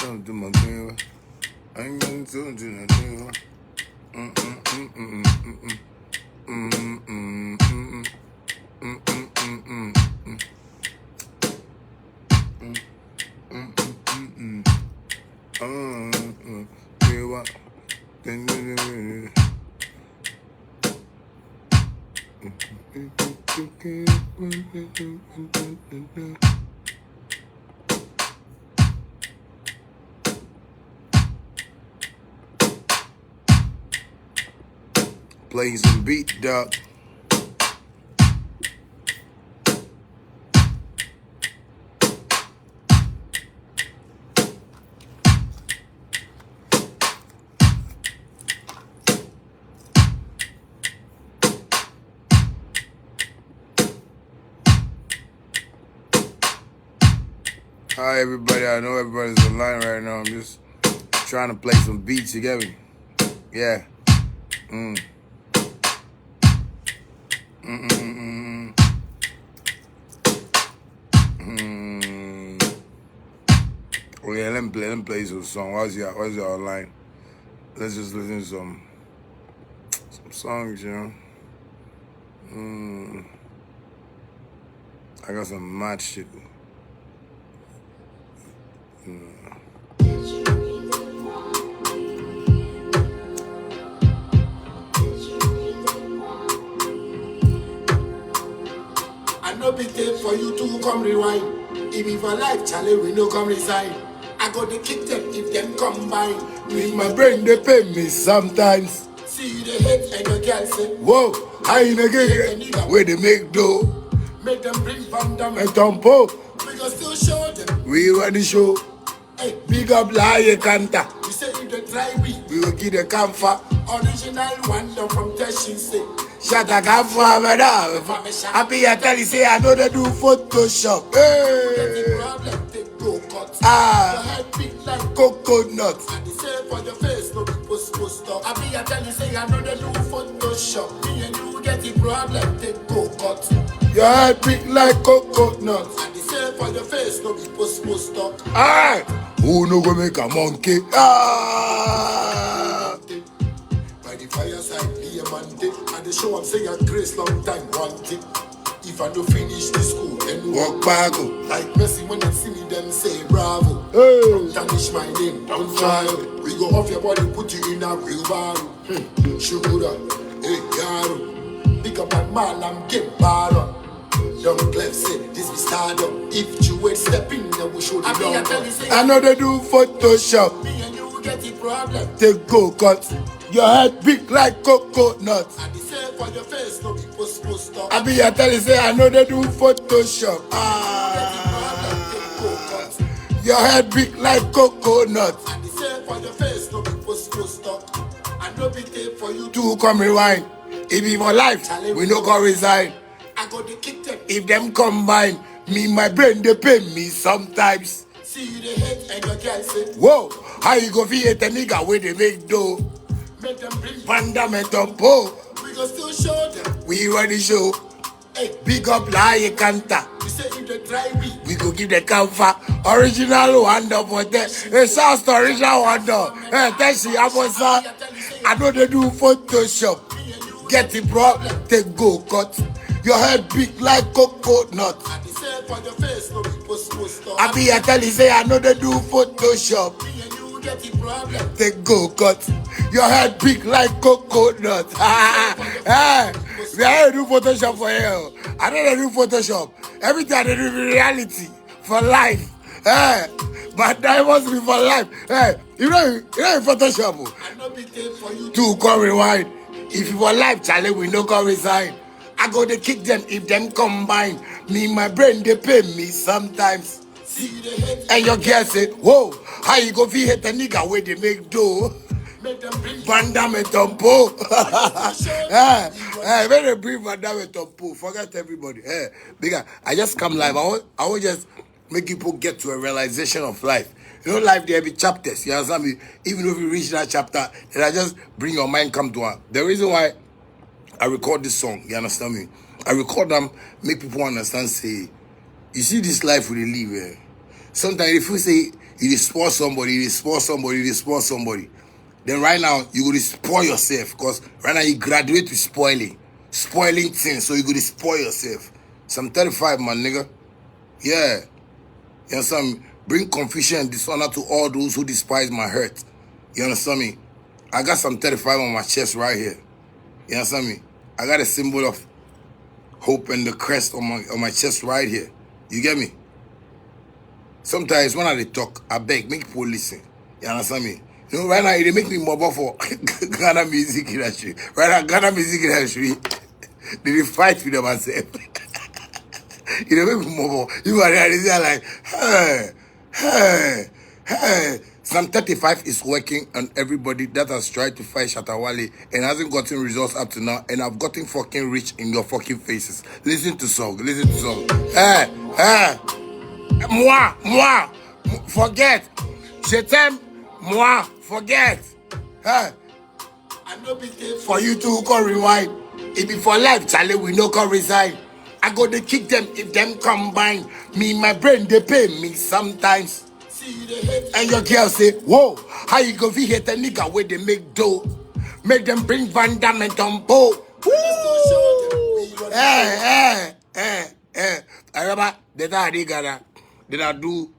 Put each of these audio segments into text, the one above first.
Come to my girl. I ain't gonna do nothing. Playing some beat, dog. Hi everybody, I know everybody's online right now. I'm just trying to play some beats together. Yeah. Oh yeah, let me play some song. What's your online? Let's just listen to some songs, you know. I got some mad shit. I no be tape for you to come rewind. If you for life, Charlie, we no come resign. I go to kick them if them combine. With my brain, they pay me sometimes. See the hate and the girl say, whoa, I ain't again. Where they make dough. Make them bring Vandam And Tompo. We go still show them. We run the show. Hey, Big up Laie Kanta. we say if they try we We will give the camphor. original one down from Teshin say. Shatta WALE. Happy I tell you, say I know they do Photoshop. Hey. The problem take go cut. Ah. Your head big like Coconut. and the same for your face, no be post up. I be I tell you say I know they do Photoshop. Me and you get the problem, take go cut. Your head big like coconut. And the same for your face, no be post up. Alright. Who no go make a monkey? Ah. By the fireside, be a man day. And the show I'm saying a grace long time wanted. If I don't finish the school, then Walk back. like Messi when they see me, them say bravo. Hey. Tarnish my name, don't try. We go off your body, put you in a wheelbarrow. Sugar, hey, yaro. Pick up my man, I'm getting barren. Young Clef said, this be stardom. If you wait, step in, then we show the long. I know they do Photoshop. Me and you get the problem. Take go cut. Your head big like coconut. And the same for your face, no be post up. I be I tell you, say I know they do Photoshop. Ah. Your head big like coconut. And the same for your face, no be post up. And no be tape for you To come rewind. If you for life, we no go resign. I go to kick them. If them combine, me my brain they pay me sometimes. See you the hate and your girl say, Whoa, how you go fi hate a nigga where they make dough? make them bring Vandam and Tompo. we go still show them. We run the show. Hey, Big up Laie Kanta. we say if they try we We go give the camphor. Original wonder for that. Hey, South original wonder. Hey, thank you, Amosa. I know they do Photoshop. Get it, bro. Take go cut. Your head big like coconut. and the same for your face, no be post up. I be I tell you, say I know they do Photoshop. Me and you get the problem. Take go cut. Your head big like coconut. Hey, we are do Photoshop for you. I know they do Photoshop. Everything they do in reality for life. Hey, but that must be for life. Hey, you know Photoshop. I no be tape for you To come rewind. If you for life, Charlie, we no go resign. I go to kick them if them combine. Me, my brain, they pay me sometimes. see you the hate And your girl say, whoa, how you go fi hate a nigga where they make dough? make them bring Vandam and Tompo. show Hey, when they bring Vandam and Tompo, forget everybody. Hey, bigger, I just come live. I want just make people get to a realization of life. You know, life there be chapters. You understand me? Even if you reach that chapter, then I just bring your mind come to one. The reason why I record this song, you understand me? I record them, make people understand, say, you see this life we live, eh? Sometimes if you say, You spoil somebody, you spoil somebody, you spoil somebody. Then right now, you go to spoil yourself. Because right now, you graduate to spoiling. Spoiling things. So you go to spoil yourself. So I'm 35, my nigga. Yeah. You understand me? Bring confusion and dishonor to all those who despise my hurt. You understand me? I got some 35 on my chest right here. You understand me? I got a symbol of hope and the crest on my chest right here. You get me? Sometimes when I talk, I beg, make people listen. You understand me? You know, right now, they make me mobile for Ghana music industry. Right now, Ghana music industry, they fight with themselves. You know, make me mobile. You are there, they are like, hey. Some 35 is working on everybody that has tried to fight Shatta WALE and hasn't gotten results up to now, and I've gotten fucking rich in your fucking faces. Listen to song. Moi, forget. Je t'aime, moi, forget. For you to come rewind. It be for life, Charlie, we no come resign. I go to kick them if them combine. Me, my brain, they pay me sometimes. And your girl say, whoa, how you go hit a nigga where they make dough? Make them bring Van Damme and Tombo. I remember that I do,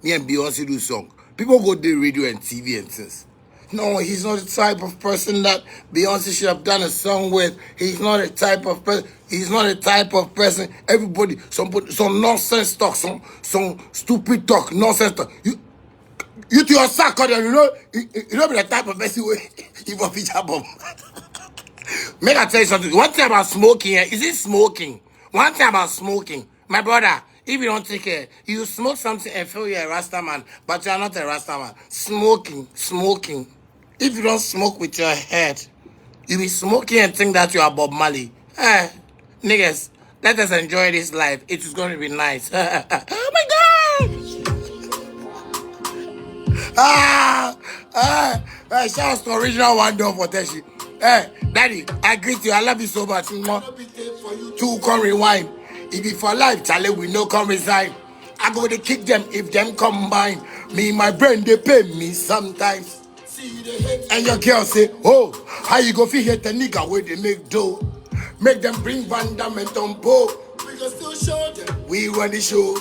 me and Beyonce do song. People go to radio and TV and things. No, he's not the type of person that Beyonce should have done a song with. He's not a type of person. He's not a type of person. Everybody, some nonsense talk, some stupid talk, nonsense talk. You to your sack, you know be the type of person who you for feature bomb. Make I tell you something. One thing about smoking, is it smoking? One thing about smoking, my brother. If you don't take care, you smoke something and feel you're a Rasta man, but you're not a Rasta man. Smoking. If you don't smoke with your head, you be smoking and think that you are Bob Marley. Niggas, let us enjoy this life. It is going to be nice. Oh my God! Shout out to original one door for Teshi. Daddy, I greet you. I love you so much. To come rewind. If it for life, Charlie, we no come resign. I go to kick them if them combine. Me, my brain, they pay me sometimes. And your girl say, oh, how you go hit the nigga where they make dough? Make them bring Van Damme and Tombo. We go still show them. We run the show.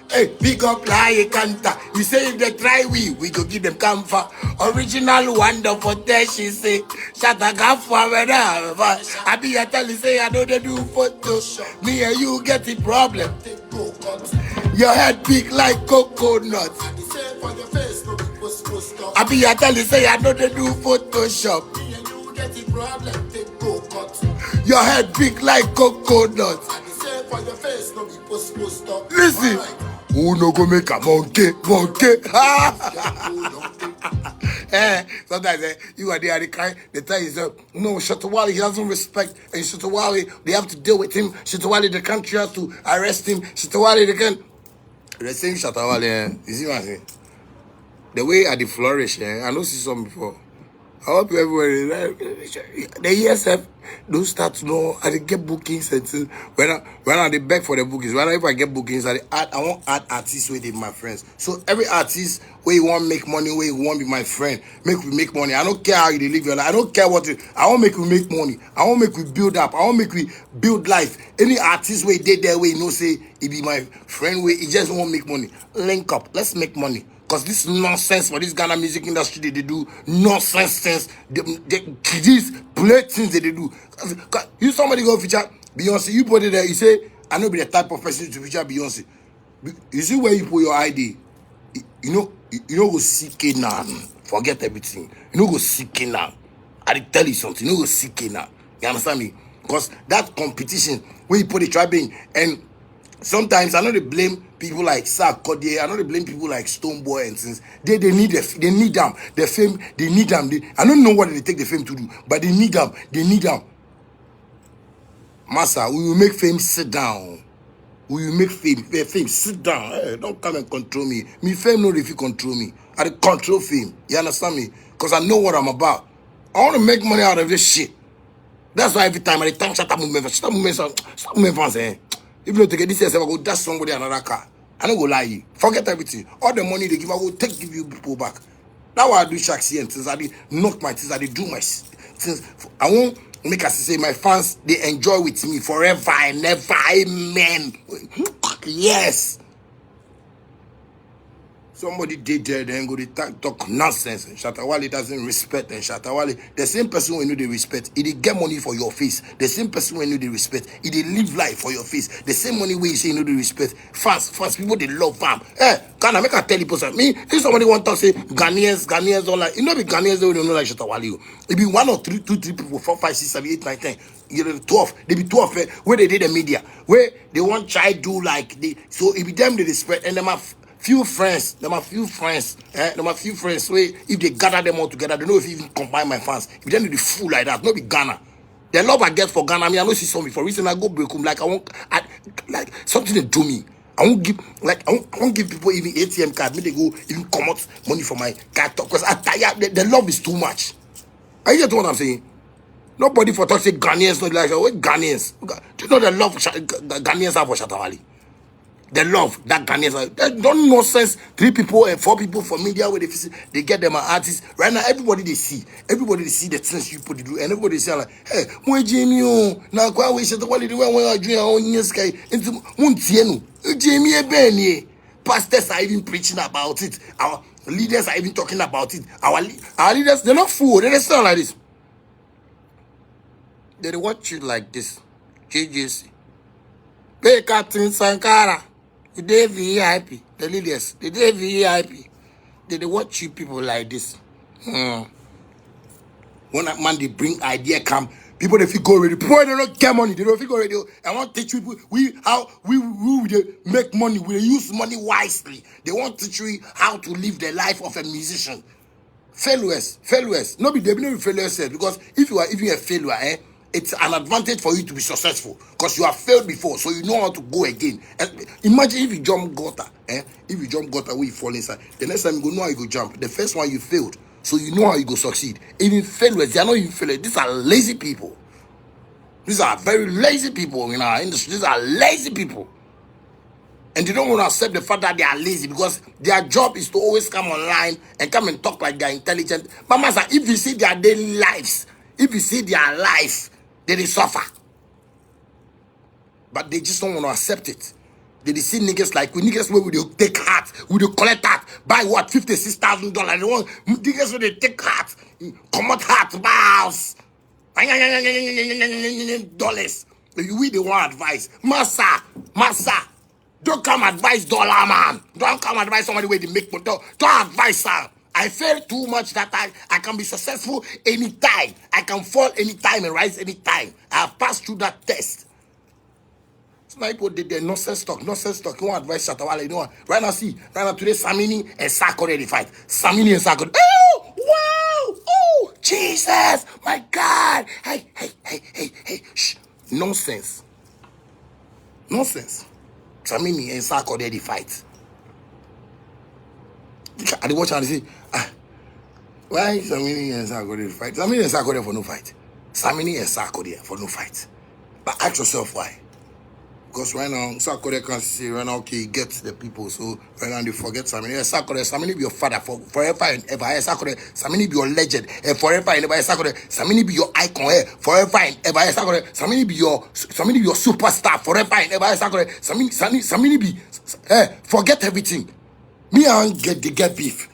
Hey, pick up like Kanta. You say if they try we go give them comfort. Original wonderful there, she say. Shatta Gaff, I be a tell you say I know they do photo. Me and you get the problem. Your head big like coconut. I be a tell you say I know they do Photoshop. Me and you get the problem. Your head big like coconut. Listen. Who no go make a monkey? Sometimes you are there, the kind, they tell you, no, Shatta WALE, he doesn't respect, and Shatta WALE, they have to deal with him. Shatta WALE, the country has to arrest him. Shatta WALE, they can. They're saying Shatta WALE, you see what I'm saying? The way I did flourish, I know see some before. I hope everywhere, the ESF don't start to know, I get bookings and things. When I they beg for the bookings, when if I get bookings, I want add artists with my friends. So every artist where you want make money, where you want be my friend, make we make money. I don't care how you live your life. I don't care what you, I want make we make money. I want make we build up. I want make we build life. Any artist where they there where you know say he be my friend where he just want make money. Link up. Let's make money. Because this nonsense for this Ghana music industry, they do nonsense things. These play things they do. You somebody go feature Beyonce, you put it there, you say, I know be the type of person to feature Beyonce. You see where you put your ID. You know go seek now. Forget everything. You know go seek now. I tell you something, you know go seek now. You understand me? Because that competition, where you put the tribe in, and sometimes I know they blame people like Sark Kodie. I know they blame people like Stoneboy and things. They need them. The fame, they need them. I don't know what they take the fame to do, but they need them. Massa, we will make fame sit down. We will make fame sit down. Hey, don't come and control me. Me fame no if you control me. I control fame. You understand me? Because I know what I'm about. I want to make money out of this shit. That's why every time I thank Shatta movement fans, if you don't take it this year, I go dash somebody another car. I don't go lie you. Forget everything. All the money they give, I will give you people back. That's why I do shacks here and things. I did knock my things. I did do my things. I won't make us say my fans, they enjoy with me forever and ever. Amen. Yes. Somebody did there, then go to talk nonsense. And Shatta WALE doesn't respect. And Shatta WALE, the same person when you they respect, he get money for your face. The same person when you they respect, he they live life for your face. The same money where you say you know they respect. Fast people they love fam. Can I make a tell you person? Me, if somebody want to say Ghanaians don't like, you know, be Ghanaians they don't know like Shatta WALE. It be 1 or 2, 3 people, 4, 5, 6, 7, 8, 9, 10. You know, 12. They be 12 where they did the media, where they want try do like they. So it be them they respect and them have few friends, them a few friends, them a few friends. Where if they gather them all together, they know if you even combine my fans. If they do the fool like that, no be Ghana. The love I get for Ghana, I mean, I know see something for reason I go break home. Like like something they do me. I won't give people even ATM card. Me they go even come out money for my card because I tired. The love is too much. Are you get what I'm saying? Nobody for talk say Ghanaians not like what Ghanaians. Do you know the love Ghanaians have for Shatta WALE? The love that Ghanaians don't nonsense. 3 people and 4 people for media where they get them an artist. Right now, everybody they see the things you put to do, and everybody say like, hey, moi Jamie, now kwa we Shatta WALE the way we are doing our own sky into Muntienu. Jamie Benny. Pastors are even preaching about it. Our leaders are even talking about it. Our leaders, they're not fool. They sound like this. They watch you like this. JJC. Pay Captain Sankara. The day VIP. The leaders. The day VIP. They watch you people like this. When that man they bring idea come, people they feel go already. People they don't get money. They don't feel already. I want to teach people how we make money. We use money wisely. They want to teach you how to live the life of a musician. Failures. No be they be no failures because if you are even a failure, it's an advantage for you to be successful because you have failed before, so you know how to go again. And imagine if you jump gutter, if you jump gutter where you fall inside, the next time you go know how you go jump. The first one you failed, so you know how you go succeed. Even failures, they are not even failures. These are lazy people. These are very lazy people in our industry. These are lazy people. And they don't want to accept the fact that they are lazy because their job is to always come online and come and talk like they're intelligent. Mama said, if you see their daily lives, if you see their life, they suffer. But they just don't want to accept it. They see niggas like we niggas where they take heart, we they collect heart, buy what $56,000. They want niggas where they take heart, come out heart, buy house, dollars. We they want advice, massa. Don't come advise dollar man. Don't come advise somebody where they make money. Don't advise her. I fail too much that I can be successful anytime. I can fall anytime and rise anytime. I have passed through that test. It's like what did they nonsense talk. You want advice Shatta WALE, you know what? Right now today Samini and Sarkodie they fight. Samini and Sarkodie. Oh wow! Oh Jesus! My God! Hey! Shh! Nonsense. Samini and Sarkodie they fight. I watch and say, why Samini and Sarkodie fight? Samini and Sarkodie for no fight. Samini and Sarkodie for no fight. But ask yourself why. Because right now, Sarkodie can say, right now, okay, he gets the people. So right now, they forget Samini. Samini be your father forever and ever. Samini be your legend forever and ever. Samini be your icon forever and ever. Samini be your superstar forever and ever. Samini be, forget everything. Me, I don't get beef.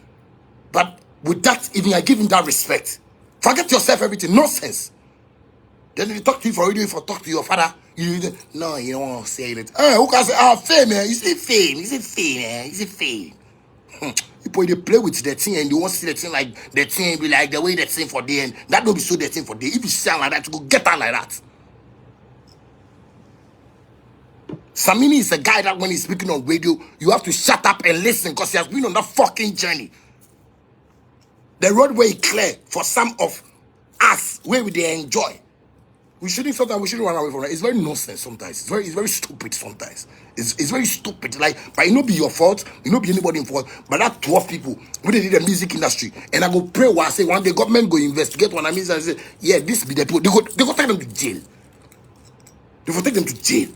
But with that, even I give him that respect. Forget yourself, everything. Nonsense. Then they talk to you for radio, if I talk to your father, you don't want to say it. Who can say, fame, man? You say fame, man. You say fame. People, they play with the thing and they want to see the thing like the thing be like the way the thing for the end. That don't be so the thing for the If you sound like that, you go get on like that. Samini is a guy that when he's speaking on radio, you have to shut up and listen because he has been on that fucking journey. The roadway clear for some of us where they enjoy. We shouldn't run away from that. It's very nonsense sometimes. It's very stupid sometimes. It's very stupid. Like, but it not be your fault. It not be anybody fault. But that 12 people when they did the music industry, and I go pray while I say one day government go investigate one. I mean, I say, yeah, this be the people. They go take them to jail. They go take them to jail.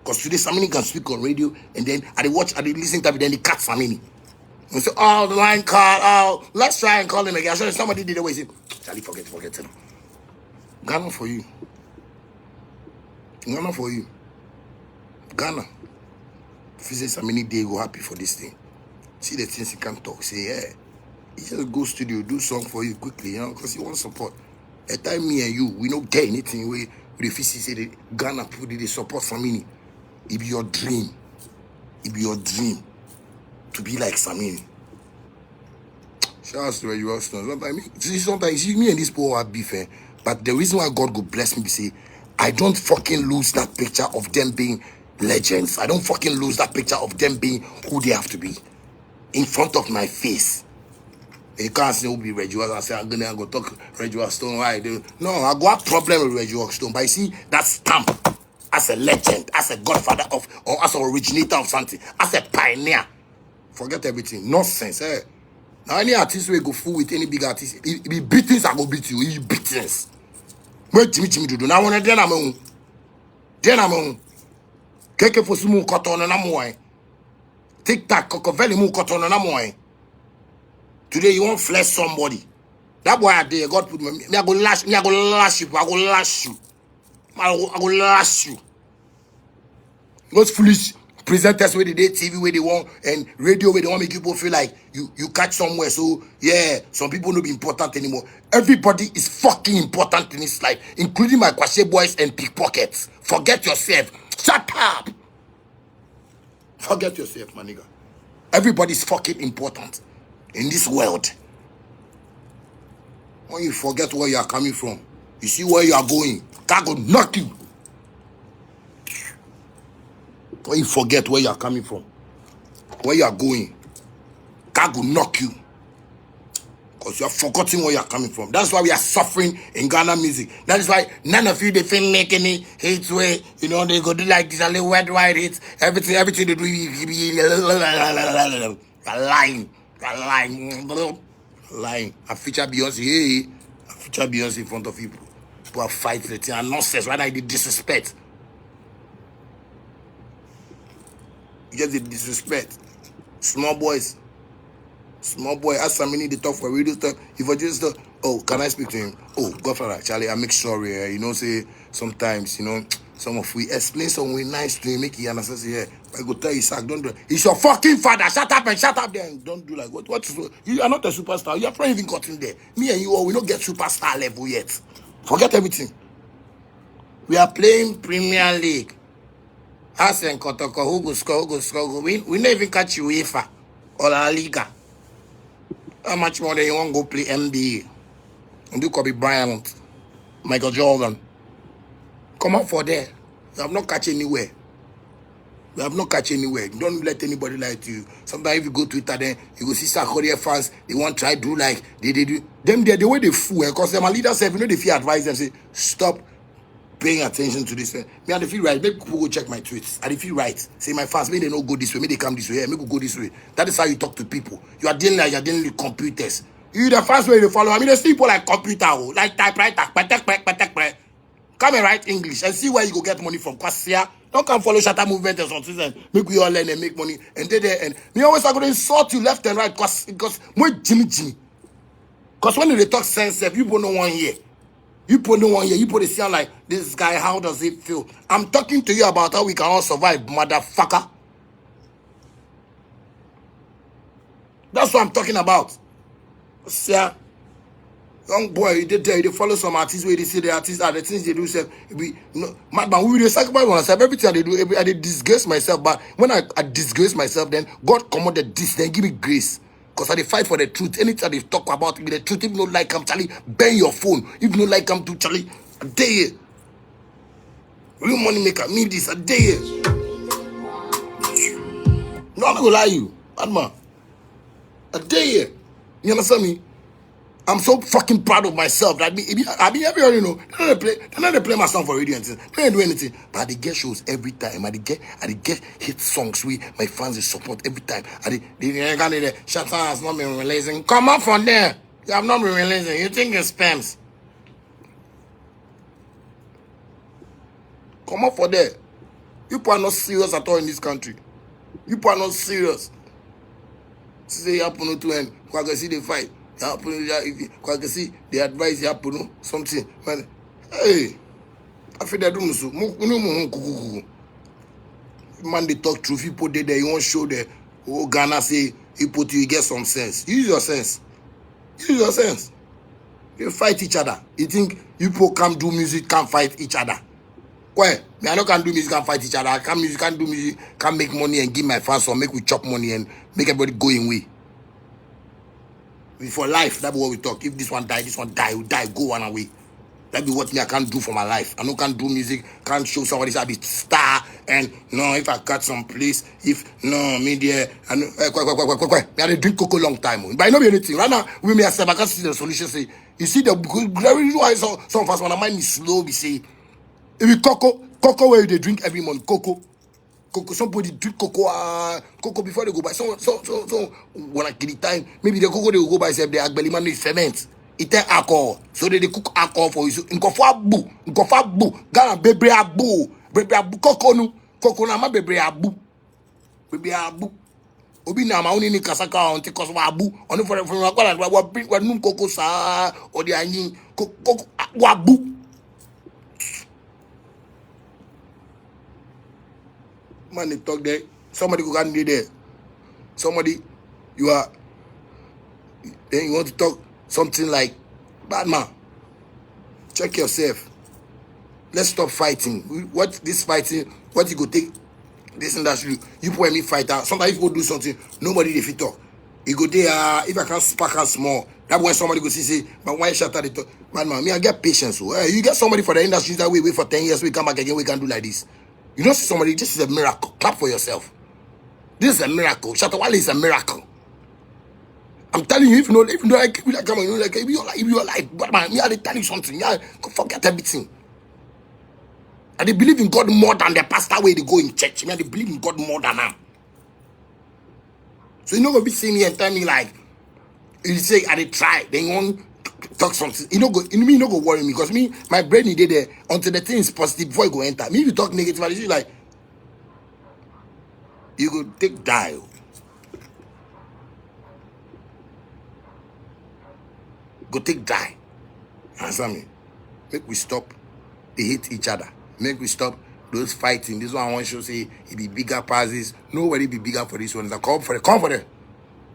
Because today Samini can speak on radio, and then I listen to it, then they cut Samini. And say, oh, the line call, oh, let's try and call him again. I said, somebody did the way. He said, Charlie, forget him. Ghana for you. Ghana for you. Ghana. If you say Samini, they go happy for this thing. See the things he can talk. Say, yeah. He just go studio, do song for you quickly, you know, because he wants support. At time me and you, we don't get anything. We refuse to say the Ghana people, they support Samini. It be your dream. It be your dream to be like Samini. Shout out to you, sometimes me and this poor have beef, but the reason why God go bless me be say, I don't fucking lose that picture of them being legends. I don't fucking lose that picture of them being who they have to be in front of my face. You can't say who be Reggie Watts and say I'm gonna go talk Reggie Watts Stone. Why? No, I go have problem with Reggie Watts Stone, but you see that stamp as a legend, as a godfather of, or as an originator of something, as a pioneer. Forget everything. Nonsense. Now any artist will go fool with any big artist. It be beatings, I go beat you. It be beatings. Wait, Jimmy do. Now when then I'm on. Keke for sumu kotono na moe. Tic-tac, kokoveli mu kotono na moe. Today you won't flesh somebody. That boy out there, God put me. I go lash you. I go lash you. I go lash you. Those foolish presenters where they TV where they want and radio where they want make people feel like you catch somewhere. So yeah, some people don't be important anymore. Everybody is fucking important in this life, including my Kwashe boys and pickpockets. Forget yourself. Shut up. Forget yourself, my nigga. Everybody's fucking important in this world. When you forget where you are coming from, you see where you are going, God will knock you. When you forget where you are coming from, where you are going, God will knock you. Because you are forgetting where you are coming from. That's why we are suffering in Ghana music. That is why none of you, they feel make any hits way. You know, they go do like this, a little worldwide hits. Everything they do, lying. I feature Beyonce, hey. I feature Beyonce in front of people. People are fighting the thing and nonsense. Right now, they disrespect. You just the disrespect. Small boy, ask Samini to talk for radio stuff. If I just talk, oh, can I speak to him? Oh, Godfather, Charlie, I make sure, you know, say, sometimes, you know, some of we explain something nice to him, make he understand, say, yeah, I go tell you, Isaac, don't do it. He's your fucking father, shut up there, and don't do like, what is, you are not a superstar, you are probably even gotten there. Me and you, we don't get superstar level yet. Forget everything. We are playing Premier League. Us and Kotoko, who go score, we not even catch UEFA or La Liga. How much more than you want to go play NBA? And do Kobe Bryant, Michael Jordan. Come out for there. You have not catch anywhere. Don't let anybody lie to you. Sometimes if you go to Twitter, then you go see South Korea fans, they want to try to do like they do. Them there, the way they fool, because them leaders say, you know, they feel advise them, say, stop paying attention to this. Me, I feel right. Maybe people go check my tweets. I feel right. Say my fans, maybe they don't go this way, maybe they come this way. Maybe go this way. That is how you talk to people. You are dealing with computers. You the first way you follow. I mean, there's people like computer, like typewriter, come and write English and see where you go get money from. Cause here, don't come follow Shatta movement or something. Make we all learn and make money. And and me always are going to insult you left and right. Because more Jimmy. Because when they talk sense, people don't want to hear. You put no one here, you put it sound like this guy, how does it feel? I'm talking to you about how we can all survive, motherfucker. That's what I'm talking about. See, young boy, they follow some artists where they say the artists are the things they do. Say, we will sacrifice myself. Everything I do, I disgrace myself. But when I disgrace myself, then God commanded this, then give me grace. Because I fight for the truth. Anytime they talk about me, the truth, if you don't like them, Charlie, bang your phone. If you don't like them, to Charlie, a day. Real money maker, me this, a day. No, I'm not gonna lie you. Adma. A day. You understand me? I'm so fucking proud of myself that I be every, you know, they don't play my song for radio and things. They don't do anything. But I get shows every time. I get hit songs with my fans they support every time. They Shatta has not been releasing. Come up from there. You have not been releasing. You think it's spams. Come up for there. You people are not serious at all in this country. You people are not serious. Say happen to end. Kwaka see the fight. Kwaka see the advice happen something. Man, hey, I feel that do so. Man, they talk truth. People there, you won't show the Ghana say you put you get some sense. Use your sense. Use your sense. You fight each other. You think you people can't do music, can't fight each other? Why? Me, I know can do music, can't fight each other. I can't music, can't do music, can't make money and give my fans or make we chop money and make everybody go in way. For life, that's what we talk. If this one die, we die, go one away. That be what me I can't do for my life. I know can't do music, can't show somebody I be star. And no, if I cut some place, if no me there, I know me I dey drink cocoa long time. But I know be anything. Right now, we may accept I can't see the solution. Say you see the reason why some of us when I mind me slow, be say if we cocoa where they drink every month, cocoa. Somebody drink cocoa before they go buy. So when I get the time, maybe the cocoa they will go buy say the agbeli man is ferment. It take alcohol. So they cook alcohol for you. So nkofo abu. Gana bebre abu. Cocoa no. Cocoa na ma bebre abu. Obi na ma oni ni kasaka on take cause abu. Oni for wa num cocoa sa or the anyi cocoa abu. Man, they talk there. Somebody go can be there. Somebody, you are. Then you want to talk something like, bad man. Check yourself. Let's stop fighting. What this fighting? What you go take this industry? You put me fight out. Sometimes if you go do something, nobody they fit talk. You go there. If I can spark out small, that when somebody go say, but why Shatta they talk? Man, me I get patience. So you get somebody for the industry that we wait for 10 years. We come back again. We can do like this. You don't see somebody, this is a miracle. Clap for yourself. This is a miracle. Shatta WALE is a miracle. I'm telling you, if you know, like, come on, you know, like, if you're like, but man, me, I tell you something. Yeah, forget everything. And they believe in God more than the pastor where they go in church. Me, they believe in God more than them. So you're not gonna be seeing me and tell me like, you say I did try, then you want talk something. You no go worry me because me, my brain is there until the thing is positive before you go enter. Me, if you talk negative, you like you go take die. Go take die. Answer me. Make we stop. They hate each other. Make we stop those fighting. This one I want to say it be bigger passes. Nobody be bigger for this one. It's come for it.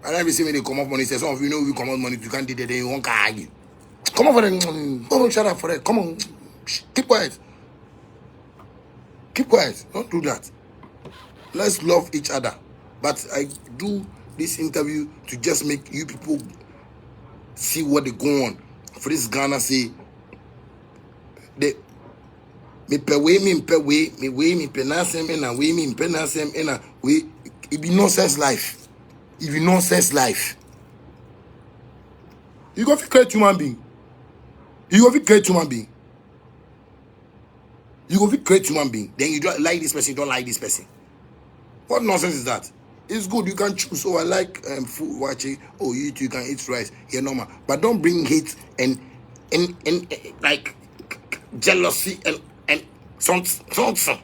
And every time they come up money, say some of you know we come out money, you can't do that, then you won't argue. Come on for it. Come on, shut up for it. Come on. Keep quiet. Keep quiet. Don't do that. Let's love each other. But I do this interview to just make you people see what they go on. For this Ghana say they me penasem and we me penasem and we it be nonsense life. It be nonsense life. You go to create human being. You go to create human being. You go to create human being. Then you don't like this person, you don't like this person. What nonsense is that? It's good, you can choose. Oh, I like food watching. Oh, you can eat rice. Yeah, normal. But don't bring hate and like jealousy and something.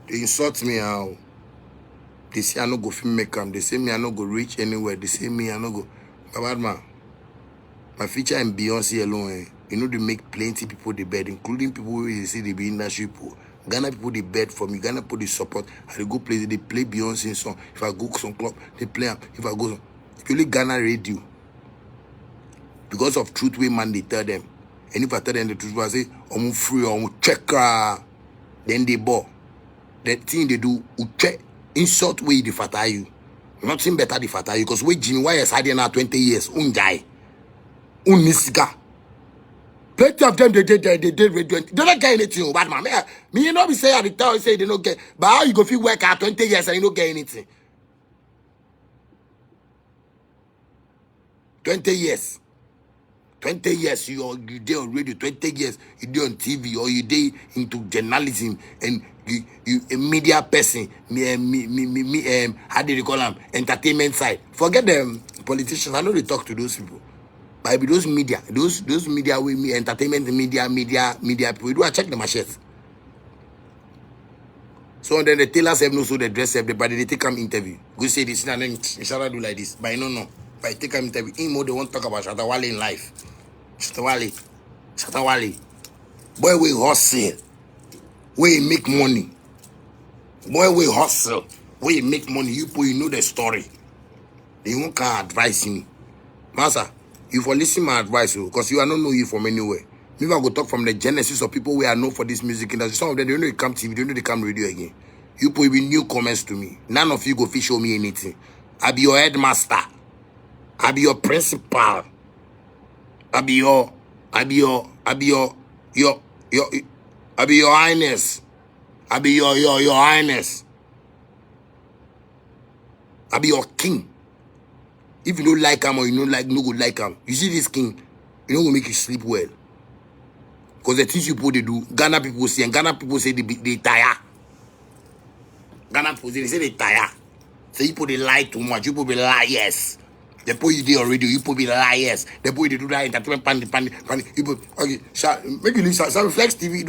They insult me how. They say I no go film make them. They say me I no go reach anywhere. They say me I no go. But bad man, my feature in Beyonce alone, you know they make plenty people the bed, including people who you see they be industry people. Ghana people they bed for me. Ghana people they support. I they go play. They play Beyonce song. If I go some club, they play them. If I go, if you leave Ghana radio, because of truth way man they tell them. And if I tell them the truth, I say I'm free, I'm check. Then they bore. The thing they do, check. Insult way they fata you. Nothing better they fata you. Because we Jimmy why is hiding now 20 years. Unjai. Unisika. Plenty of them they did radio. They don't get anything, bad man. Me you know be say at the time say they don't get. But how you go feel work out 20 years and you don't get anything? 20 years. 20 years you did on radio, 20 years you did on TV or you did into journalism and you a media person, how do you call them? Entertainment side. Forget them politicians. I know they talk to those people. But those media, those media with me, entertainment media people, do I check the machetes? So then the tailors have no so the dress have the body they take him interview. Go say this and then Shatta do like this. But I don't know. But I take him interview. In more they want to talk about Shatta WALE in life. Shatta WALE. Shatta WALE. Boy we hustle. We make money. Boy we hustle. We make money. You know the story. They won't can advise me. Master, you for listen my advice, because you are not know you from anywhere. Maybe I go talk from the genesis of people where I know for this music industry. Some of them, they don't know they come TV, they don't know they come radio again. You put be new comments to me. None of you go show me anything. I be your headmaster. I be your principal. I be your highness. I be your highness. I be your king. If you don't like him or you don't like, no good like him. You see this king, you don't go make you sleep well. Because the things you people they do, Ghana people say, and Ghana people say they tire. Ghana people say they tire. So you people they lie too much, you people be liars. They put you there already, you people be liars. They put you do that entertainment pan. You people, okay, make you leave some Flex TV,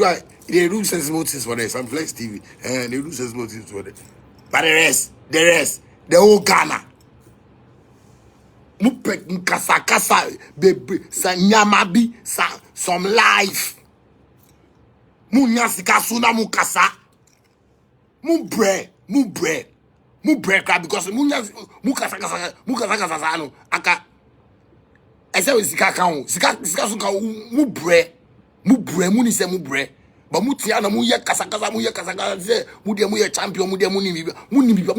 they do sensible things for them, some Flex TV, and they do sensible things for them. But the rest, the whole Ghana. Mupek nkasa bebe sa nyama bi sa some life munya sika suna mu kasa mu bre because munya mu kasa no aka ese we sika kan sika suka mu bre mu ni se mu bre ba mu tia na mu ye kasa se mu ye champion mu ni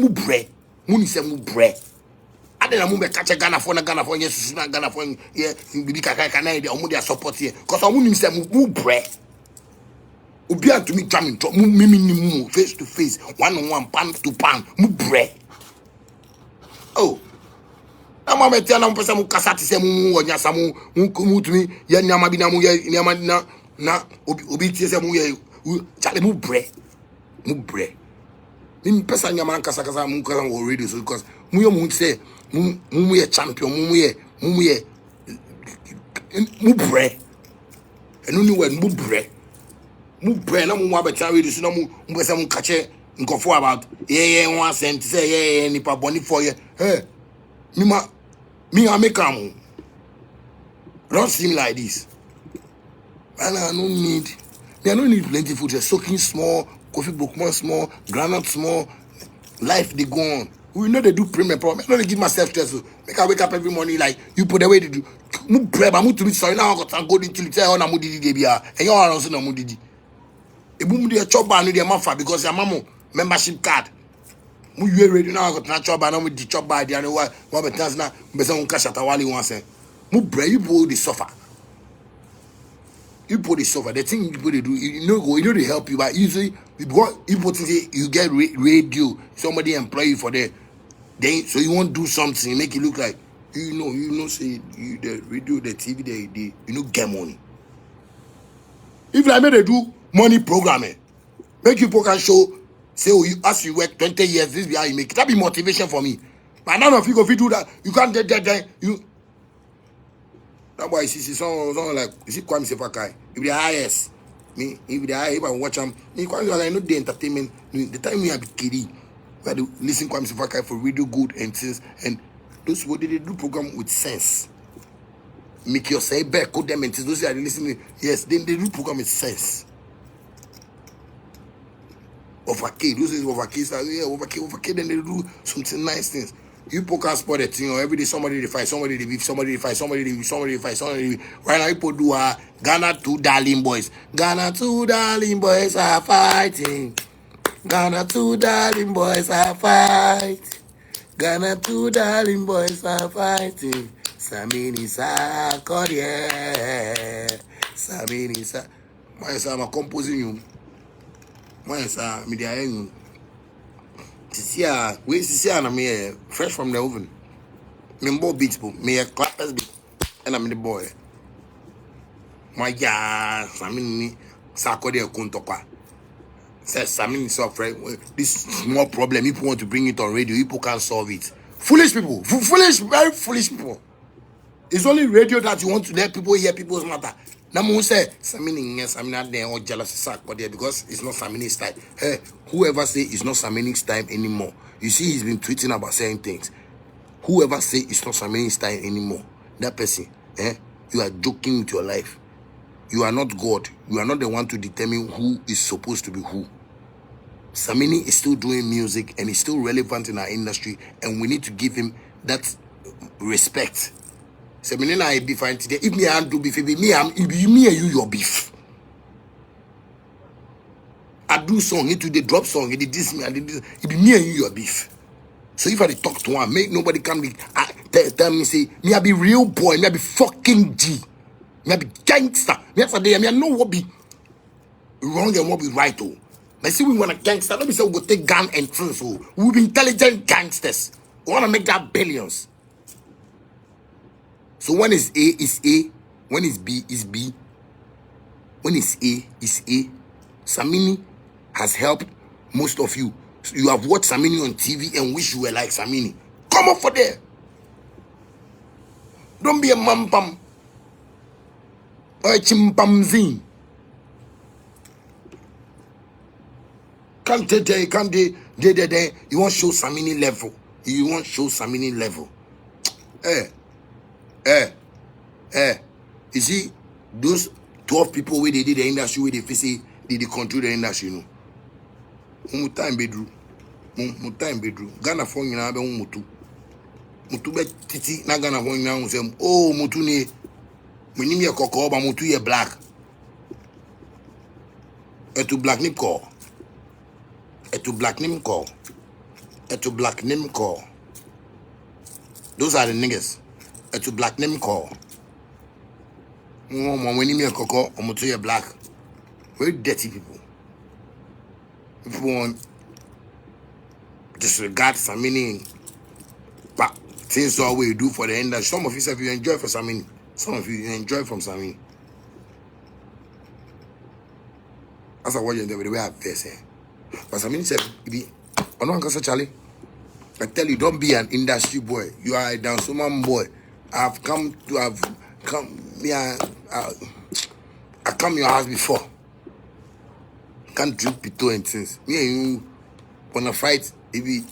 bre mu ni se mu bre. I don't know catch a Ghana for yes, Ghana for yeah, Canada, or their support here. Because I wouldn't say move bread. Ubia to me coming to move face to face, 1-on-1, pan to pan, move bread. Oh, I'm a metal person who casati semu or yasamu, who to me, Yanamabina, na Ubi Charlie move bread. In person, Yaman Casacasa, Muka already, so because Muyo say. Muye champion, muye mubre. And only when mubre. Na mu abeta we so na mu mpesa mu kache nkofo about 1 cent say nipa boni for ye. Hey, me I make am. Don't seem like this. And I don't need plenty food. Just soaking small, coffee bookman small, granite small. Life they go on. We know they do premium problem. I know they give myself stress. Make I wake up every morning like you put the way they do. Mu prep, I'm to be sorry now. I got go into the on Amudi Debia. And you are also no Mudi. A boom the chop ban with the mafia because your mamo membership card. Mu you ready now? I got na chop ban with the chop by the other one. What better now? Better on Shatta WALE once. Mu bre you put the suffer. You put the suffer. The thing you people they do, you know they help you, but usually you get radio. Somebody employ you for that. Then so you won't do something, make it look like you know, say you the radio, the TV, they you know get money. If I made they do money programming, make people can show say as you work 20 years, this is how you make it. That be motivation for me. But none of you go if you do that, you can't get that you. That boy see someone like you see Kwame Sefakai. If the highest, me if the high if I watch them, me Kwame like no the entertainment. The time we have kiddie. Where they listen Kwame Sefakai for radio good and things, and those who they do program with sense. Make your say back, code them and things. Those are listening. Yes, then they do program with sense. Overkill, those is overkill. Yeah, overkill. Then they do something nice things. You people can spot a thing, or every day somebody they fight, somebody they beef, somebody they fight, somebody they beef, somebody they fight, somebody they beef. Right now, people do Ghana 2 darling boys. Ghana 2 darling boys are fighting. Ghana 2 darling boys are fighting. Ghana 2 darling boys are fighting. Samini sa Korea. Samini sa. My son, I'm composing you. My son, me there you. Sisia, we Sisia na me fresh from the oven. Me bo beats bo, me clappers beat. And I'm the boy. My ya, Samini sa Korea kuntokwa. Says Samini software. This small problem, people want to bring it on radio, people can't solve it. Foolish people, very foolish people. It's only radio that you want to let people hear people's matter. Namu say Samini yes, I'm not there or jealous sack, but there because it's not Samini's time. Hey, whoever say it's not Samini's time anymore. You see, he's been tweeting about saying things. Whoever say it's not Samini's time anymore, that person, you are joking with your life. You are not God. You are not the one to determine who is supposed to be who. Samini is still doing music and is still relevant in our industry, and we need to give him that respect. Samini and I be fine today. If me and do beef, it be me and you your beef. I do song, it they drop song, it this me and this. It be me and you your beef. So if I talk to one, make nobody come be tell me say me I be real boy, me I be fucking G, me I be gangster. Me I say me I know what be wrong and what be right. Oh, but see we want a gangster. Let me say we go take gun and things. Oh, we be intelligent gangsters. We wanna make that billions. So when is A is A, when is B is B, when is A is A. Samini has helped most of you. You have watched Samini on TV and wish you were like Samini. Come up for there. Don't be a mampam or a chimpanzee. Can't they, you want to show Samini level. You want to show Samini level. You see, those 12 people where they did the industry, where they say they control the industry, you know. Time bedroom. Time bedroom. Ghana phone you know mutu. Mutu be titi na Ghana phone you know say oh mutu ni mini me koko ba mutu ye black. Etu black name call. Etu black name call. Etu black name call. Those are the niggas. Etu black name call. When you me koko or mutu ye black. Very dirty people. If you want disregard Samini, but things all we do for the industry. Some of you say you enjoy for Samini. Some of you enjoy from Samini. That's what you do with the way I face. But Samini said, "I don't say Charlie. I tell you, don't be an industry boy. You are a dance woman boy. I come to your house before. Can't drink pito and things. Me and you wanna fight, maybe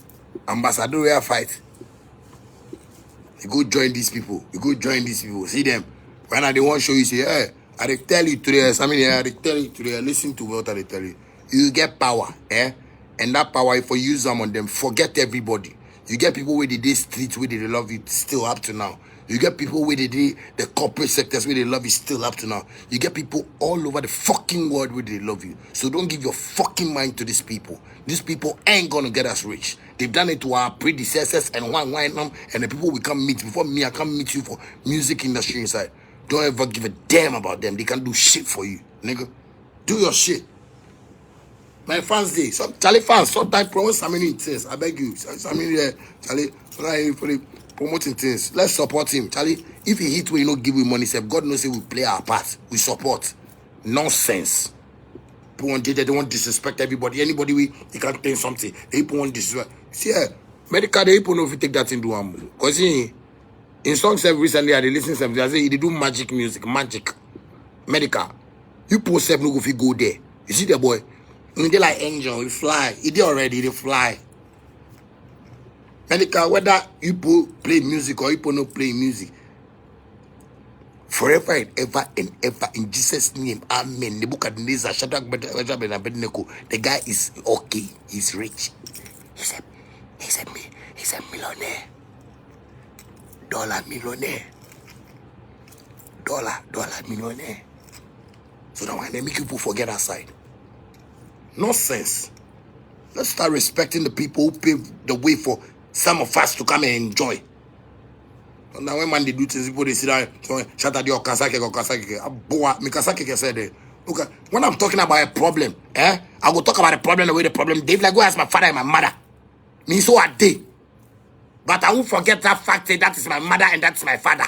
ambassadorial fight. You go join these people. See them. When they want to show you, say, hey, I tell you today, I tell you today, listen to what I tell you. You get power, and that power, if you use them on them, forget everybody. You get people where they do streets, where they love you still up to now. You get people where they do the corporate sectors where they love you still up to now. You get people all over the fucking world where they love you. So don't give your fucking mind to these people. These people ain't gonna get us rich. They've done it to our predecessors and one them, and the people we come meet before me, I come meet you for music industry inside. Don't ever give a damn about them. They can't do shit for you, nigga. Do your shit. My fans day. Some Charlie fans, sometimes promote Samini things. I beg you. Samini there, Charlie, for the promoting things. Let's support him. Charlie, if he hit we not give you money, say God knows we play our part. We support. Nonsense. People want they don't want disrespect everybody. Anybody he can't think something. They people want disrespect. See, medical they people know if you take that into them. Because in songs recently I listen to them, they say they do magic music, magic. Medical. You post no go if you go there. You see the boy? They like angel, he fly. He did already, they fly. Medical, whether you play music or you not play music, forever and ever in Jesus' name, amen. The book of the days, Shatta WALE, the guy is okay, he's rich. He's a millionaire. Dollar millionaire. Dollar millionaire. So now when they make people forget that side. Nonsense. Let's start respecting the people who paved the way for some of us to come and enjoy. And now when man they do things, people they sit down, Shatta WALE Kasake said, look, when I'm talking about a problem, I go talk about a problem the way the problem. Dave like go ask my father and my mother. Me so a day. But I won't forget that fact that that is my mother and that's my father.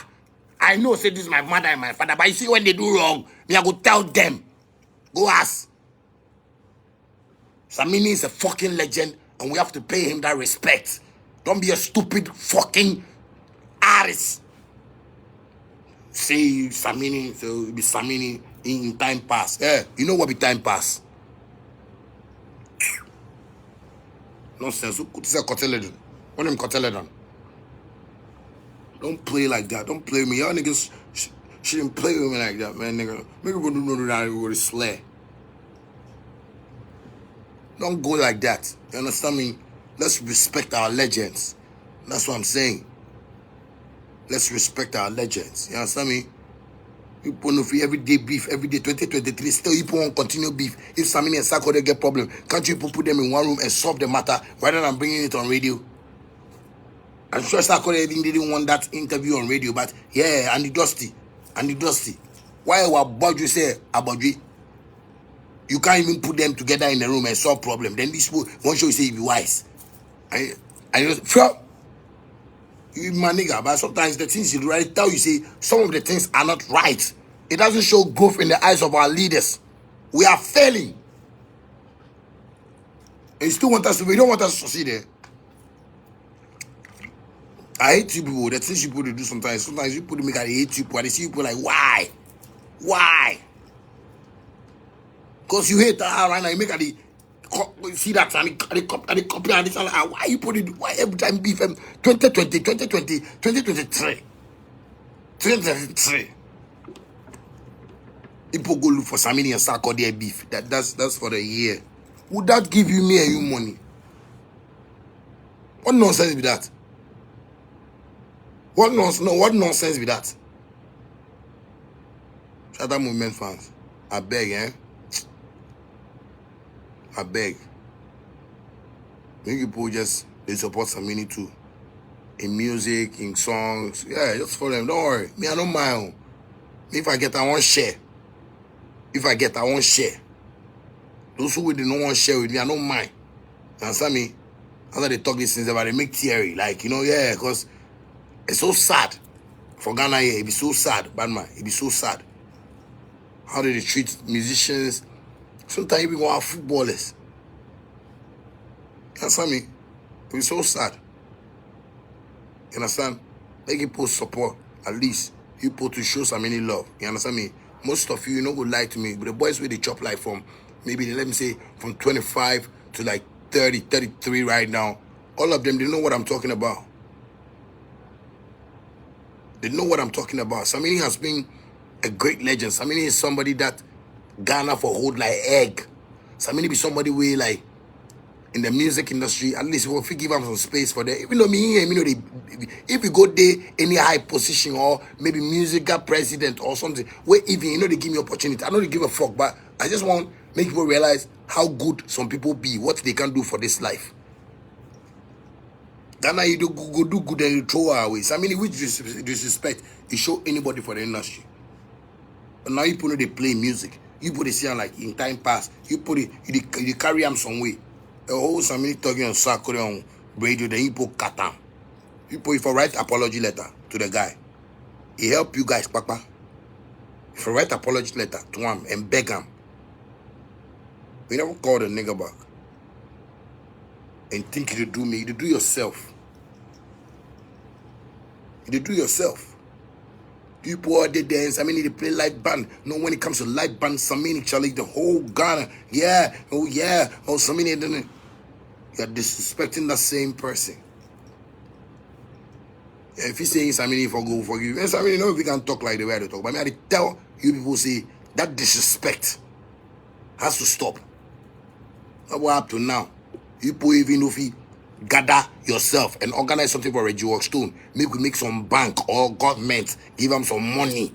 I know say this is my mother and my father, but you see when they do wrong, me I go tell them. Go ask. Samini is a fucking legend, and we have to pay him that respect. Don't be a stupid fucking artist. Say Samini, so it be Samini. in time pass. You know what be time pass? Nonsense. Who could say Coteledon? What am Coteledon? Don't play like that. Don't play with me. Y'all niggas shouldn't play with me like that, man, nigga. Maybe we don't know that we will slay. Don't go like that. You understand me? Let's respect our legends. That's what I'm saying. Let's respect our legends. You understand me? People know for everyday beef, every day 2023, still people won't continue beef. If Samini and Sako they get problem, can't you people put them in one room and solve the matter rather than bringing it on radio? I'm sure Sako didn't want that interview on radio, but yeah, and the Dusty. Why would Bodju say about you? You can't even put them together in the room and solve problem. Then these people won't show you say you be wise. I just feel you my nigga, but sometimes the things you right tell you say some of the things are not right. It doesn't show growth in the eyes of our leaders. We are failing. And you still want us to, we don't want us to succeed there. I hate you people. The things you people do sometimes you people make I hate you people. And they see people like, why? Why? Because you hate that right now. You make a see that and the copy and this and that. Why you put it? Why every time beef 2020, 2023. People go look for Samini and Sako their beef. That's for the year. Would that give you me and you money? What nonsense be that? What nonsense be that? Shatta Movement fans, I beg, I beg. Make people just they support Samini too. In music, in songs. Yeah, just for them. Don't worry. Me, I don't mind. Me, if I get, I won't share. If I get, I won't share. Those who don't want to share with me, I don't mind. You understand me? After they talk these things about they make theory. Like, you know, yeah, because it's so sad. For Ghana here, it be so sad, bad man. It be so sad. How do they treat musicians? Sometimes even our footballers. You understand me? It be so sad. You understand? Make people support, at least. People to show some any love. You understand me? Most of you not go lie to me, but the boys with the chop like from maybe let me say from 25 to like 30, 33 right now. All of them, they know what I'm talking about. They know what I'm talking about. Samini has been a great legend. Samini is somebody that Ghana for hold like egg. Samini be somebody way like in the music industry, at least we'll give them some space for that. Even though if you go there any high position or maybe musical president or something, where even they give me opportunity. I know they give a fuck, but I just want make people realize how good some people be, what they can do for this life. Ghana, you do good and you throw away. Samini, which disrespect, you show anybody for the industry. And now you put they play music. You put it see like in time pass. You put it, you carry them some way. The whole Samini talking on Sako on radio, then you put Katam. You put if I write apology letter to the guy, he help you guys, Papa. If I write apology letter to him and beg him, we never call the nigga back. And think you do me, you do yourself. You do yourself. People are there dance. Samini they play live band. No, when it comes to live band, Samini Charlie, the whole Ghana. Yeah, oh Samini didn't. You're disrespecting that same person. Yeah, if you say Samini forgive, and Samini know if we can talk like the way they talk. But I tell you people say that disrespect has to stop. That's what up to now. You people even if you gather yourself and organize something for Reggie Workstone. Maybe we make some bank or government, give them some money.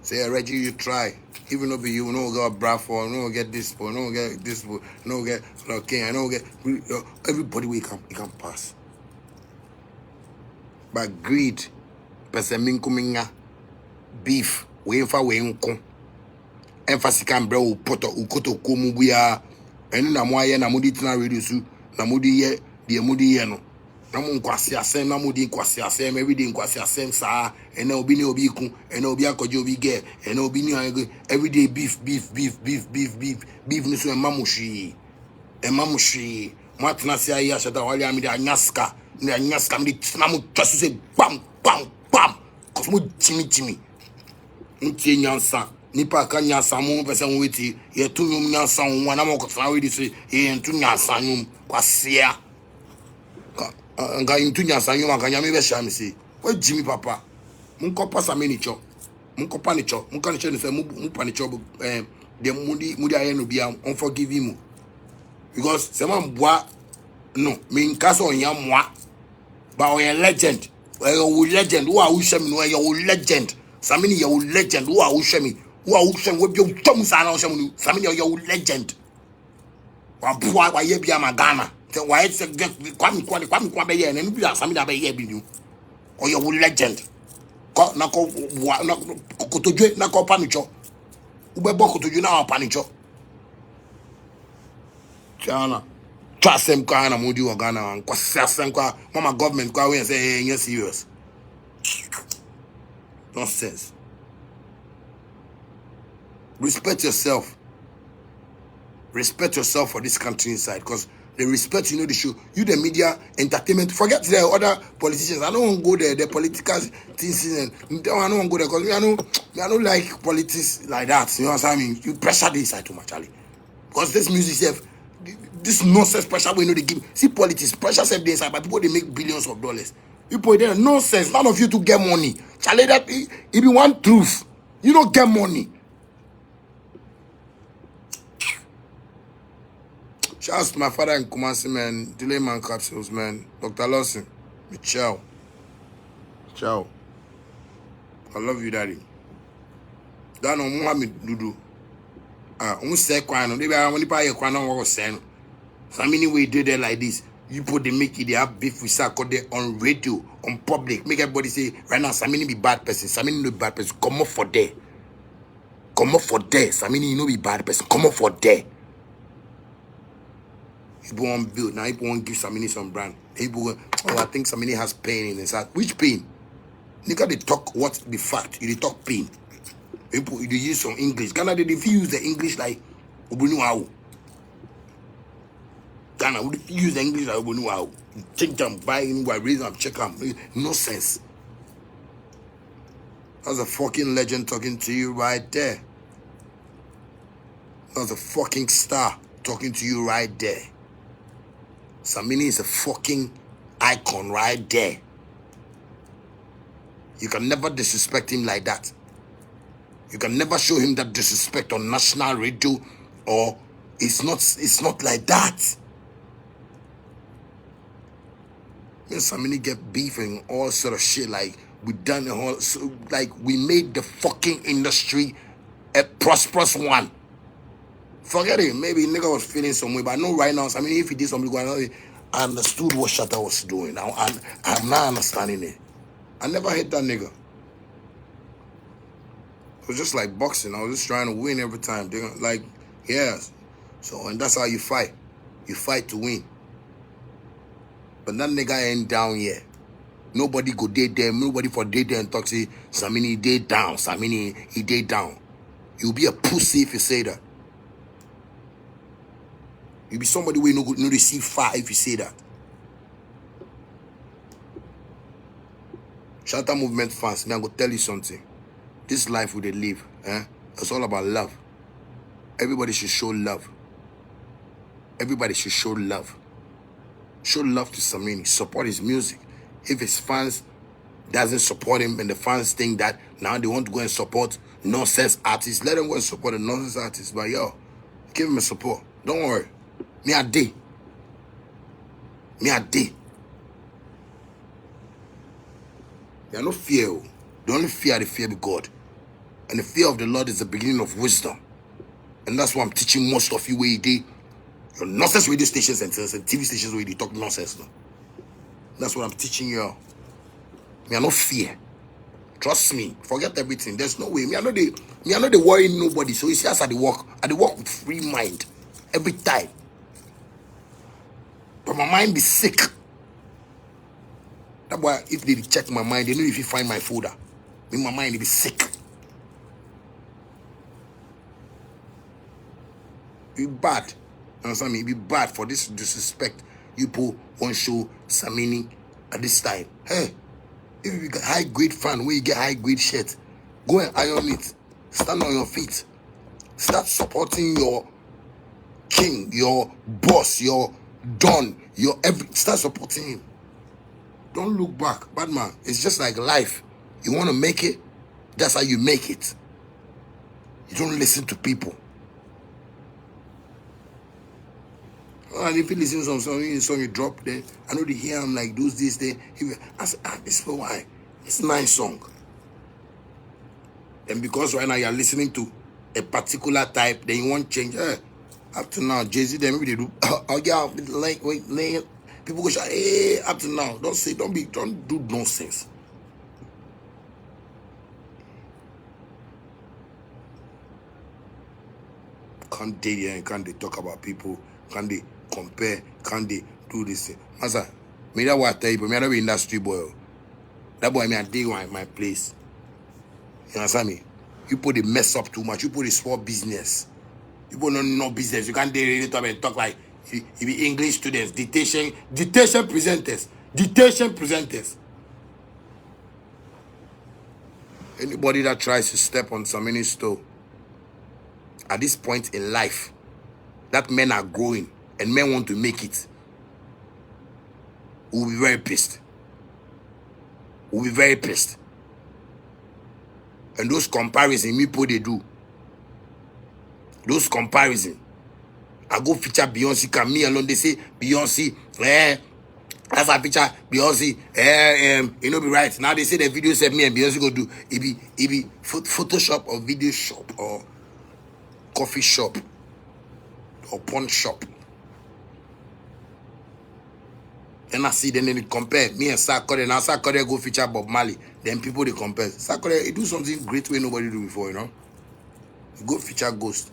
Say, Reggie, you try. Even though you know get Bradford, no get this, no get this, no get okay, I know get everybody will come, it can pass. But greed, peseminkuminga, beef, we unko. Emphasis can bro poto ukoto kumubuya, and na moya na mudi tina reduce, na mudi ye. The Mudi no. Namun kwasi asem, namudi kwasi asem, every day kwasi asem sa, and no be no biku, and no be a kojobi get, and no be every day beef, nisu and mamushi, Matna say ya Shatta WALE amide anyaska, ni anyaska mi namu just say bam, cause mu chimi, nti nyansa, Nipa ka nyansa mo pese won weti ye tu nyum nyansa won na mo ko san we di say ye ntu nyansa nyum kwasea nga ntu nyansa nyum aka nyame be sha me say we jimi papa mun ko pasa me ni cho mun ko pa ni cho mun ka ni cho ni say mun pa ni cho de mudi aye no bia on forgive him because se man boa no me nka so nya moa ba o ye legend o legend who are ushe me no ye legend Samini ye legend who are ushe me who are ushe we bi o tom sa na ushe me Samini ye legend wa boa wa ye bia magana te wa ye se kwami be ye na no bia Samini be ye bi ni o ye legend ko na ko na ko tojwe na ko panicho ube bo ko tojwe na pa nicho Chana Trasem kwa na mudi wa Ghana kwa sasem kwa mama government kwa we say hey, you're serious. Nonsense. Respect yourself. Respect yourself for this country inside because the respect the show. You the media entertainment. Forget the other politicians. I don't want to go there. The political things and I don't want to go there because I don't like politics like that. You know what I mean? You pressure this side too much, Charlie. Because this music this nonsense pressure we know they give. See politics, pressure self they inside, but people they make billions of dollars. People there nonsense. None of you to get money. Charlie, that if you want truth, you don't get money. Shout out to my father in Kumasi, man. Delay man capsules, man. Dr. Lawson. Ciao. Ciao. I love you, daddy. That no Muhammad Dudu. Say kwano. Maybe I want to buy a kwano or send. Samini way did it like this. You put the make it, they have beef with Sako there on radio, on public. Make everybody say, right now, Samini be bad person. Samini no be bad person. Come up for there. Come up for there. Samini no be bad person. Come up for there. People want build. Now people want give Samini some brand. People go, oh, I think Samini has pain in his heart. Which pain? Nigga, they talk what the fact. They talk pain. People, they use some English. Ghana, they use the English like, Obunuau. Ghana would use the English like wow. Take them, buy anywhere, raise them, check them. No sense. That's a fucking legend talking to you right there. That's a fucking star talking to you right there. Samini is a fucking icon right there. You can never disrespect him like that. You can never show him that disrespect on national radio or it's not like that. Samini get beef and all sort of shit like we done the whole like we made the fucking industry a prosperous one. Forget it. Maybe nigga was feeling some way, but I know right now. I mean, if he did something going on, I understood what Shatta was doing. Now I'm not understanding it. I never hit that nigga. It was just like boxing. I was just trying to win every time. Like, yeah. So and that's how you fight. You fight to win. But that nigga ain't down yet. Nobody go date them. Nobody for date them and talk say Samini day down. Samini he day down. You'll be a pussy if you say that. You'll be somebody where you no receive fire if you say that. Shatta movement fans, now I'm gonna tell you something. This life we they live, it's all about love. Everybody should show love. Everybody should show love. Show love to Samini. Support his music. If his fans doesn't support him and the fans think that now they want to go and support nonsense artists, let them go and support the nonsense artists. But yo, give him a support. Don't worry. Me a day. Me a day. There are no fear. The only fear the fear of God. And the fear of the Lord is the beginning of wisdom. And that's what I'm teaching most of you where you did. Your nonsense radio stations and TV stations where you talk nonsense. No? That's what I'm teaching you all. Me I no fear. Trust me. Forget everything. There's no way. Me I know they worry nobody. So you see us at the work. I work with free mind. Every time. But my mind be sick. That's why if they check my mind, they know if you find my folder. In my mind, it be sick. It be bad. You understand me? It be bad for this disrespect. You people won't show Samini at this time. Hey, if you got high grade fan where you get high grade shirt, go and iron it. Stand on your feet. Start supporting your king, your boss, your don, your every. Start supporting him. Don't look back, bad man. It's just like life. You want to make it, that's how you make it. You don't listen to people. And if you listen to some song you drop there, I know they hear him like those days there. I say, this is for why. It's a nice song. And because right now you're listening to a particular type, then you want change. Up to now, Jay-Z, then maybe they do. Wait, people go shout, hey, up to now. Don't do nonsense. Can't date here and can't they talk about people? Can't they compare? Can't they do this thing? Master, me that what I tell you, but me I don't be industry boy. That boy me I dig my place. You understand me? You put the mess up too much. You put the small business. You put no business. You can't really talk like you be English students, dictation presenters. Anybody that tries to step on SAMINI's toe at this point in life, that men are growing and men want to make it, will be very pissed. And those comparisons, people they do. Those comparisons. I go feature Beyonce, come me alone. They say Beyonce, that's a feature Beyonce, you know be right. Now they say the video said me and Beyonce go do it be Photoshop or video shop or coffee shop or pawn shop. And I see then they compare me and Sarkodie. Now Sarkodie go feature Bob Marley. Then people they compare. Sarkodie, he do something great way nobody do before, you know. He go feature Ghost.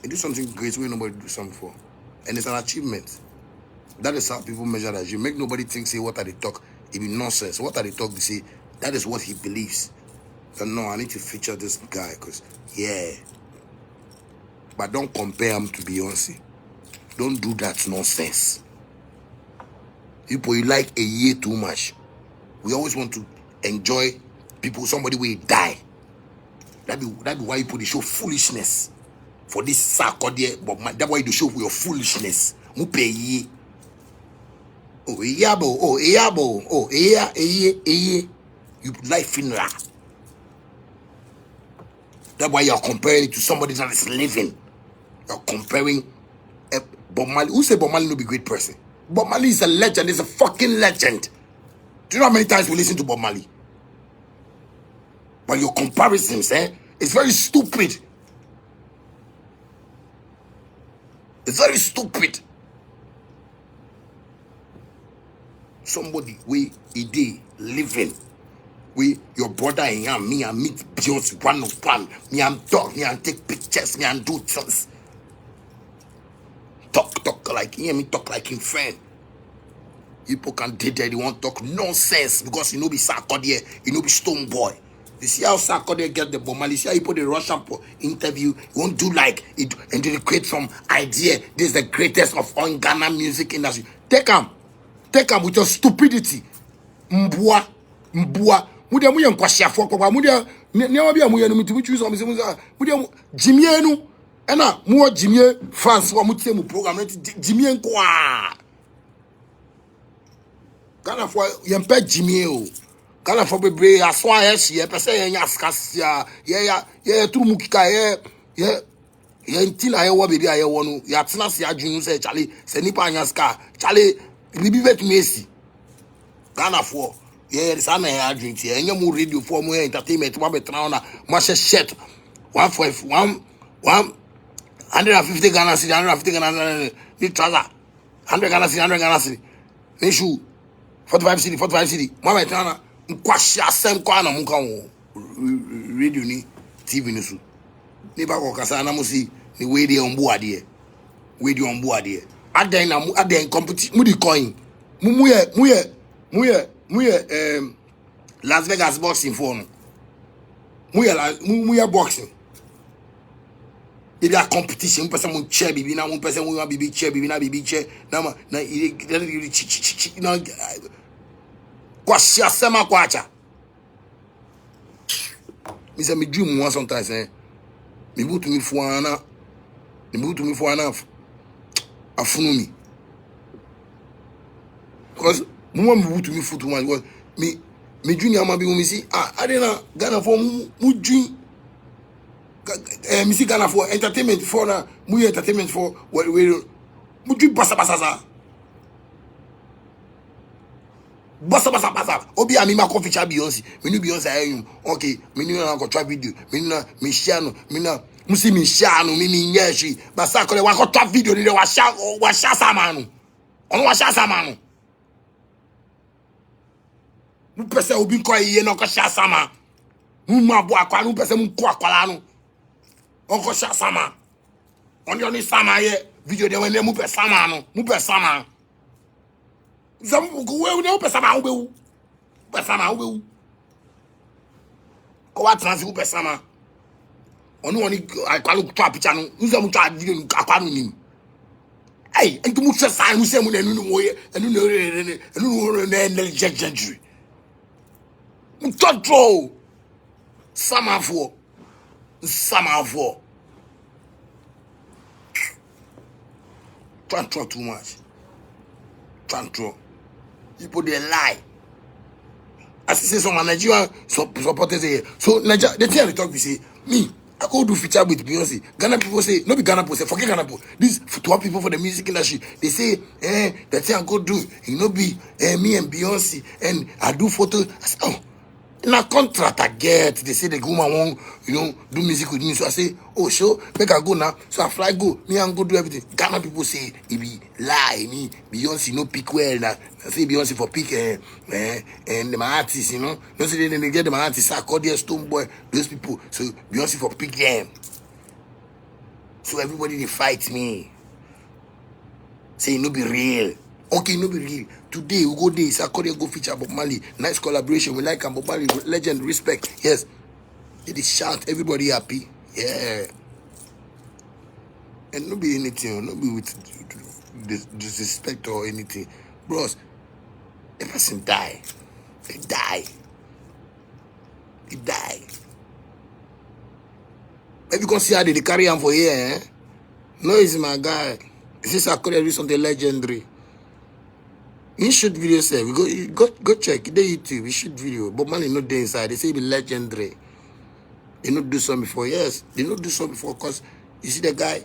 He do something great way nobody do something for. And it's an achievement. That is how people measure that. You make nobody think, say, what are they talk? It be nonsense. What are they talk? They say, that is what he believes. So no, I need to feature this guy because, yeah. But don't compare him to Beyonce. Don't do that nonsense. People, you like a year too much. We always want to enjoy people, somebody will die. That be why you put the show foolishness. For this Sarkodie, but that's why you show your foolishness. Mu pay ye. Oh, yabo. Oh, yabo. Oh, yeah. You life in la. That's why you're comparing it to somebody that is living. You're comparing Bob Marley. Who say Bob Marley no be a great person? Bob Marley is a legend. He's a fucking legend. Do you know how many times we listen to Bob Marley? But your comparisons, it's very stupid. It's very stupid. Somebody we living. We your brother and me and meet Beyonce one on one. Me and talk, me and take pictures, me and do things. Talk like him, me talk like him friend. People can date there, they want to talk nonsense because you know be Sarkodie, you know be Stone Boy. You see how Sarkodie get the Bob Marley, see how he put the Russian interview, you won't do like it and then create some idea. This is the greatest of all Ghana music industry. Take him with your stupidity. Mbua. Mudia muya nkwashia fo kwa mudia nyawa bia muya no mitimu choose am se mudia Jimie no ena mu Jimie fans wa mutie mu program na Jimie nko a Ghana for yempe Jimie o Ghana for bebre aso ahye pese yen askasia ye turu mu kika ye ntina ye wo bebi aye wo no ya tena se adwun se chale se nipa anyaska chale bibi betmesi Ghana for yeah, it's an air drink here. And you more radio for more entertainment. One better now, much shirt. 150 Ghana city, 150 Ghana city, trouser. 100 Ghana city, 100 Ghana city. They shoe 45 city. Mama Tana, Kwasha Sam Kwana Mukan radio ni TV Nusu. Neighbor Casana Musi, the way they on board here. At then competition, Moody coin. Muye Las Vegas boxing phone. Muye boxing. If a competition, person will chair bibi na one person will be chair bibi chair. Na kwashia sema kwacha. Me say me dream one sometimes, eh? Me go to me for an afunu me. Because no one to me for too much. Because me junior man be me see I didn't Ghana for mu dream. Me see Ghana for entertainment for na mu entertainment for what we mu dream basa. Basa. Obi a me ma coffee chat Beyonce. Me no Beyonce ayum. Okay, me no na go try video. Me no me share no. Me no musi me share no. Me nyeshi. Basa ko le wa go try video ni wa share sama no. Ono wa share sama no. Mu pese obi ko iye no ko share sama. Mu ma bo akwa no pese mu ko akwala no. On ko share sama. On yo ni sama ye video de we mu pese sama no. Mu pese sama. Zam we no pese sama wo be. Ko wa trans wo pese sama. Onu woni akwalu to picture no. Uzo mu to video akwanu nim. Hey, and to much sign who say when no way and no gentry. Control summer for control too much. Control. People they lie. As I say some Nigerian supporters here. So Nigeria, the thing they talk we say me. I go do feature with Beyonce. Ghana people say, no be Ghana people say, forget Ghana people. These to people for the music industry, they say, the thing I go do, you know, be me and Beyonce, and I do photo. I say, oh, in a contract I get, they say the woman won't, do music with me. So I say, oh, sure, make I go now. So I fly go, me and go do everything. Ghana people say, it be lie, me, Beyonce no pick well. Now. I say Beyonce for pick and my artists, You say they get my artists, Accordion, Stone Boy, those people. So Beyonce for pick them. So everybody they fight me. Say no be real. Okay, no be real. Today we go there, it's Accordion go feature Bob Marley. Nice collaboration. We like Bob Marley, legend, respect. Yes. They shout, everybody happy. Yeah. And no be anything, no be with disrespect or anything. Bros, the person die. He die. Maybe you can see how they carry him for here, eh? No, he's my guy. This is Accordion something legendary. You shoot video, sir. Go check. They YouTube. You shoot video. But man, not there inside. They say it be legendary. They not do something before. Yes, they not do something before. Cause you see the guy.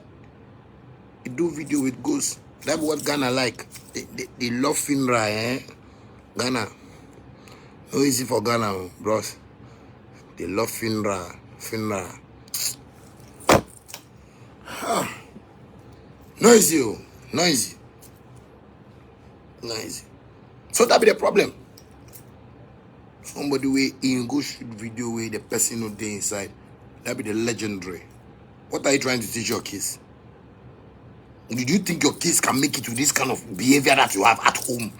He do video with ghosts. That's what Ghana like. They love FINRA, eh? Ghana. No easy for Ghana, bros. They love FINRA. Noisy. So that be the problem. Somebody way in go shoot video where the person not there inside. That be the legendary. What are you trying to teach your kids? Do you think your kids can make it to this kind of behavior that you have at home?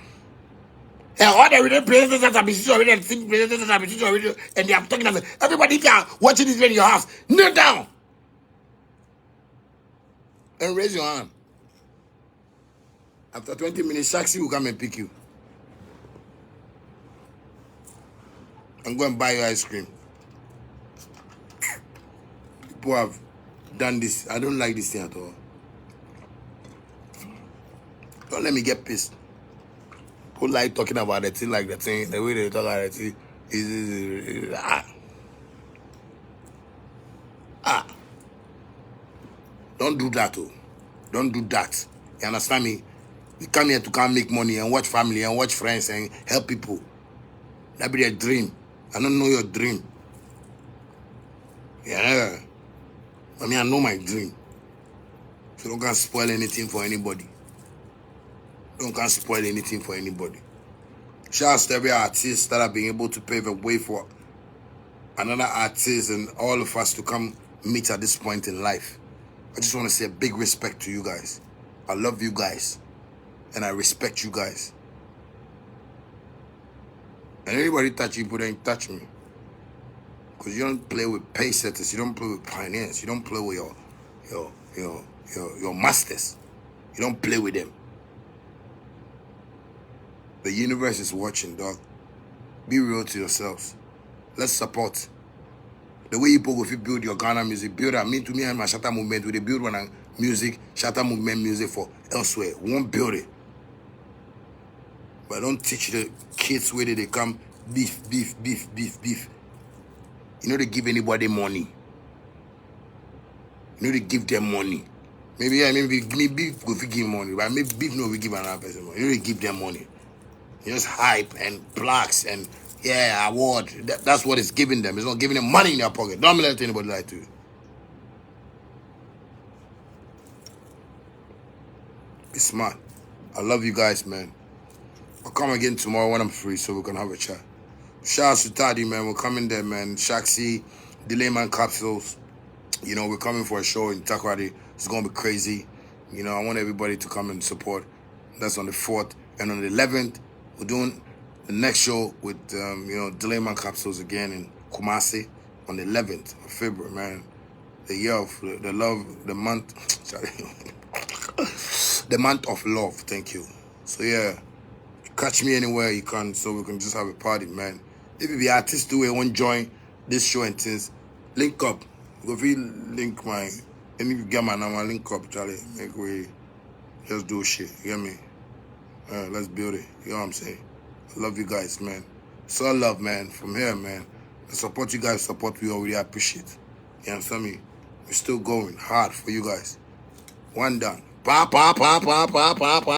Yeah, all the places that have been teaching and they are talking about everybody if you are watching this video in your house, kneel down and raise your hand. After 20 minutes, Shaxi will come and pick you. And go and buy your ice cream. People have done this. I don't like this thing at all. Don't let me get pissed. People like talking about the thing like that thing. The way they talk about it is Don't do that, oh. Don't do that. You understand me? You come here to come make money and watch family and watch friends and help people. That be their dream. I don't know your dream. Yeah. I mean, I know my dream. So don't can spoil anything for anybody. Don't can spoil anything for anybody. Shout out to every artist that have been able to pave a way for another artist and all of us to come meet at this point in life. I just want to say a big respect to you guys. I love you guys. And I respect you guys. And anybody touch you, but ain't touch me. Because you don't play with pace setters, you don't play with pioneers, you don't play with your masters. You don't play with them. The universe is watching, dog. Be real to yourselves. Let's support. The way people go fit build your Ghana music, build that. Me to me and my Shatta movement, we they build one music, Shatta movement music for elsewhere. We won't build it. But don't teach the kids where they come beef. You know they give anybody money. You know they give them money. Maybe beef go fit give money, but maybe beef no we give another person money. You know they give them money. You just hype and plaques and award. That's what it's giving them. It's not giving them money in their pocket. Don't let anybody lie to you. Be smart. I love you guys, man. I'll come again tomorrow when I'm free so we can have a chat. Shout out to Taddy, man. We're coming there, man. Shaxi, Delayman Capsules. You know, we're coming for a show in Takoradi. It's going to be crazy. You know, I want everybody to come and support. That's on the 4th. And on the 11th, we're doing the next show with, Delayman Capsules again in Kumasi on the 11th of February, man. The year of the love, the month, sorry. The month of love, thank you. So, yeah. Catch me anywhere you can so we can just have a party, man. If you be artists who want to join this show and things, link up. Go link my, and if you get my number, link up, Charlie. Make we just do shit. You get me? Let's build it. You know what I'm saying? I love you guys, man. So love, man. From here, man. The support you guys support, we already appreciate. You understand me? We're still going hard for you guys. One done. Pa.